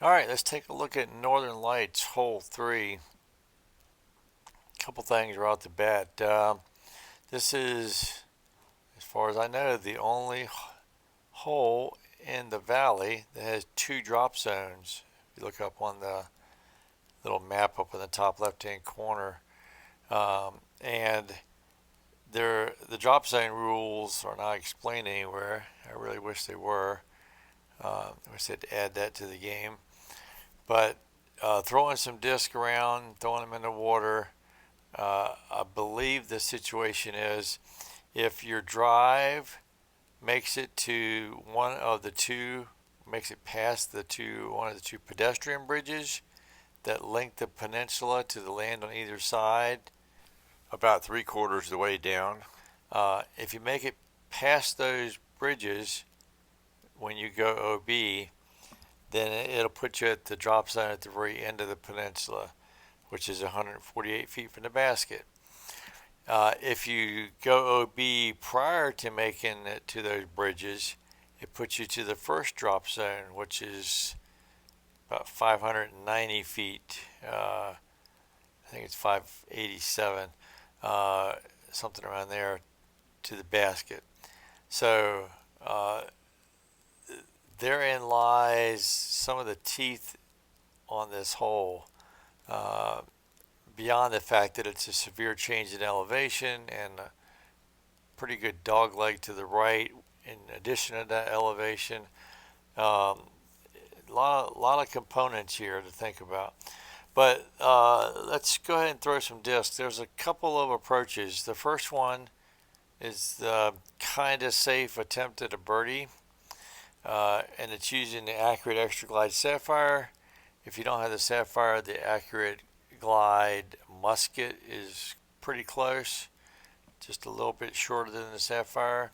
All right, let's take a look at Northern Lights, hole 3. A couple things right off the bat. This is, as far as I know, the only hole in the valley that has two drop zones. If you look up on the little map up in the top left-hand corner, and the drop zone rules are not explained anywhere. I really wish they were. I wish they'd add that to the game. But throwing some disc around, throwing them in the water. I believe the situation is if your drive makes it to makes it past one of the two pedestrian bridges that link the peninsula to the land on either side, about 3/4 of the way down. If you make it past those bridges when you go OB, then it'll put you at the drop zone at the very end of the peninsula, which is 148 feet from the basket. If you go OB prior to making it to those bridges, it puts you to the first drop zone, which is about 590 feet. I think it's 587, something around there, to the basket. So therein lies some of the teeth on this hole. Uh, Beyond the fact that it's a severe change in elevation and a pretty good dog leg to the right, in addition to that elevation, lot of components here to think about. But let's go ahead and throw some discs. There's a couple of approaches. The first one is the kind of safe attempt at a birdie, and it's using the Accurate Extra Glide Sapphire. If you don't have the Sapphire, the Accurate Glide Musket is pretty close, just a little bit shorter than the Sapphire.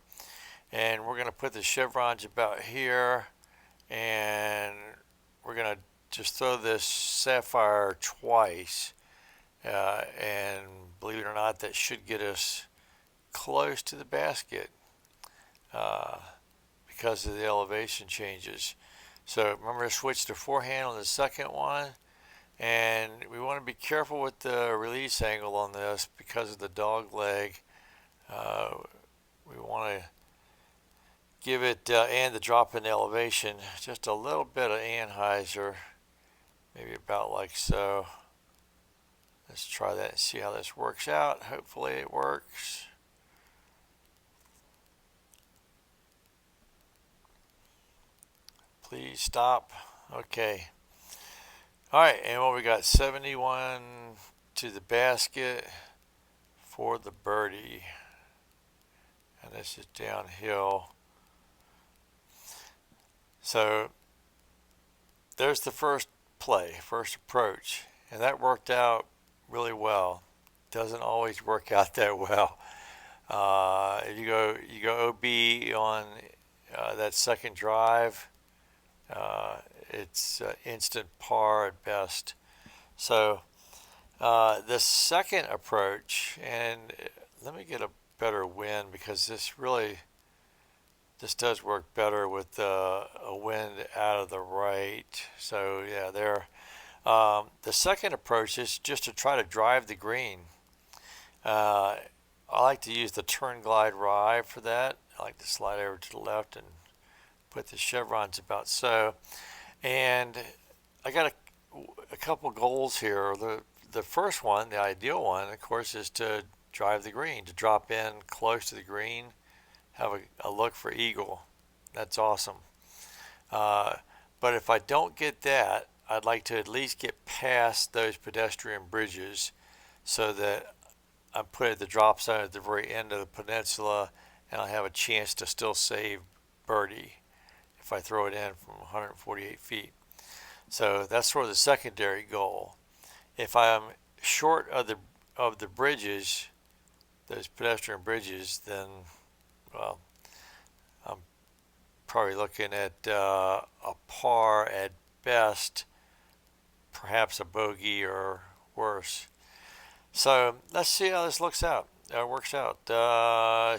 And we're going to put the chevrons about here, and we're going to just throw this Sapphire twice. And believe it or not, that should get us close to the basket uh, because of the elevation changes. So remember to switch to forehand on the second one. And we want to be careful with the release angle on this because of the dog leg. We want to give it, and the drop in elevation, just a little bit of anhyzer, maybe about like so. Let's try that and see how this works out. Hopefully it works. Please stop. Okay. All right, and what we got, 71 to the basket for the birdie. And this is downhill. So there's the first play, first approach, and that worked out really well. Doesn't always work out that well. If you go OB on that second drive, it's instant par at best. So the second approach, and let me get a better wind because this does work better with a wind out of the right. So yeah, there. The second approach is just to try to drive the green. I like to use the turn glide rye for that. I like to slide over to the left and put the chevrons about so. And I got a couple goals here. The first one, the ideal one, of course, is to drive the green, to drop in close to the green, have a look for eagle. That's awesome. But if I don't get that, I'd like to at least get past those pedestrian bridges so that I'm put at the drop zone at the very end of the peninsula and I have a chance to still save birdie if I throw it in from 148 feet. So that's sort of the secondary goal. If I'm short of the bridges, those pedestrian bridges, then well, I'm probably looking at a par at best, perhaps a bogey or worse. So let's see how this works out.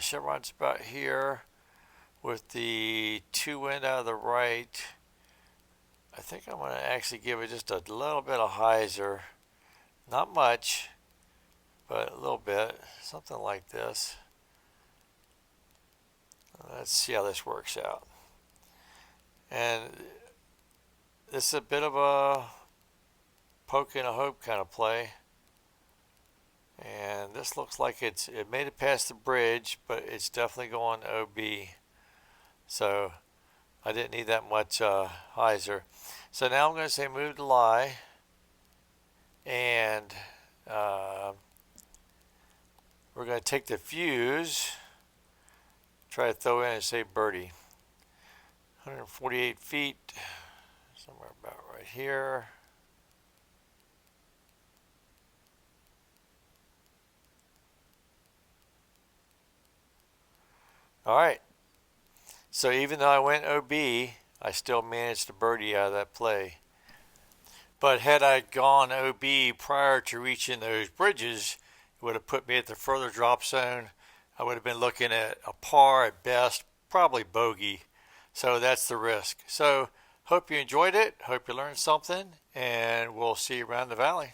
Chevron's about here with the two wind out of the right. I think I'm going to actually give it just a little bit of hyzer. Not much, but a little bit. Something like this. Let's see how this works out. And this is a bit of a poke and a hope kind of play. And this looks like it made it past the bridge, but it's definitely going OB. So I didn't need that much hyzer. So now I'm going to say move to lie. And we're going to take the fuse, try to throw in and say birdie. 148 feet, somewhere about right here. All right. So even though I went OB, I still managed to birdie out of that play. But had I gone OB prior to reaching those bridges, it would have put me at the further drop zone. I would have been looking at a par at best, probably bogey. So that's the risk. So hope you enjoyed it. Hope you learned something, and we'll see you around the valley.